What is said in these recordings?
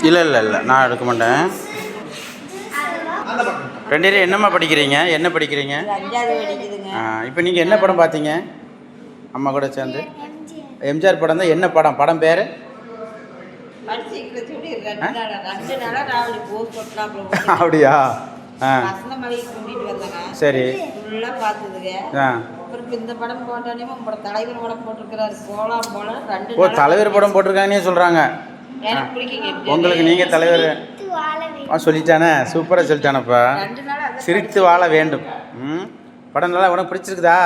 இல்லை இல்லை இல்லை, நான் எடுக்க மாட்டேன். ரெண்டு பேரும் என்னம்மா படிக்கிறீங்க? என்ன படிக்கிறீங்க? இப்போ நீங்கள் என்ன படம் பார்த்தீங்க அம்மா கூட சேர்ந்து? எம்ஜிஆர் படம் தான். என்ன படம்? படம் பேர்? அப்படியா? சரி. ஓ, தலைவர் படம் போட்டிருக்காங்கன்னே சொல்கிறாங்க. உங்களுக்கு நீங்கள் தலைவர் சொல்லிட்டானே, சூப்பராக சொல்லிட்டானப்பா. சிரித்து வாழ வேண்டும். படம் நல்லா உனக்கு பிடிச்சிருக்குதா?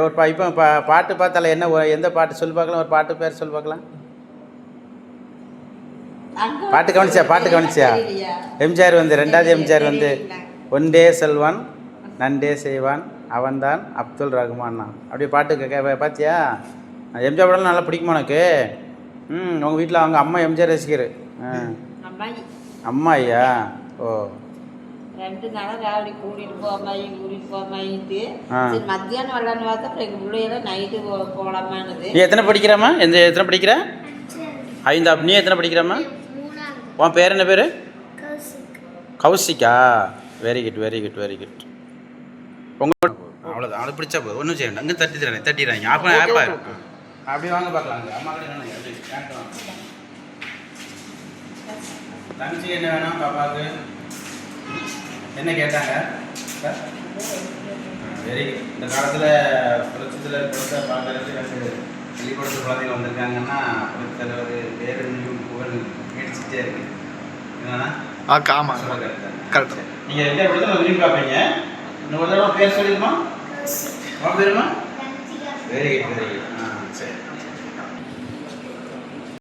ஒரு இப்போ பாட்டு பார்த்தால என்ன, எந்த பாட்டு சொல்லி பார்க்கலாம்? ஒரு பாட்டு பேர் சொல்லி பார்க்கலாம். பாட்டு கவனிச்சியா? எம்ஜிஆர் வந்து, ரெண்டாவது எம்ஜிஆர் வந்து, ஒன்றே செல்வான் நண்டே செய்வான் அவன்தான் அப்துல் ரஹ்மான்னா. அப்படியே பாட்டு பார்த்தியா? எம்ஜிஆர் படம் நல்லா பிடிக்குமா உனக்கு? உங்கள் வீட்டில் அவங்க அம்மா எம்ஜிஆர் ரசிகர். அம்மா ஐயா? ஓ, 2 நாளாக ராவடி கூட்டிகிட்டு போமாயிட்டு மத்தியானம் வரலான்னு பார்த்தா அப்புறம் எங்கள் பிள்ளையெல்லாம் நைட்டு போகலாமான்னுது. நீ எத்தனை படிக்கிறாம்மா? எத்தனை படிக்கிற? 5. நீ எத்தனை படிக்கிறாம்மா? உன் பேர் என்ன பேர்? Kaushika. Very good very good very good. உங்கள் அவ்வளோதான், அவளை பிடிச்சா போதும், ஒன்றும் செய்ய வேண்டாம். அங்கே தட்டிடுறாங்க. அப்போ ஆப்பா அப்படி வாங்க பார்க்கலாங்க. அம்மா தங்கச்சி என்ன வேணும் பாப்பாவுக்கு? என்ன கேட்டாங்க? Very good. இந்த காலத்தில் புரட்சித்தில் கொடுத்த பார்க்கறதுக்கு பள்ளிக்கூடத்து குழந்தைங்க வந்திருக்காங்கன்னா புரட்சி தலைவர் பேர் புகழ் நீடிச்சுட்டே இருக்கு. என்னன்னா ஆமாம், கரெக்டாக. நீங்கள் எந்த இடத்துல விரும்பி பார்ப்பீங்க? இன்னொரு தடவை பேர் சொல்லிடுமா? உன் பேருமா? Very good very good.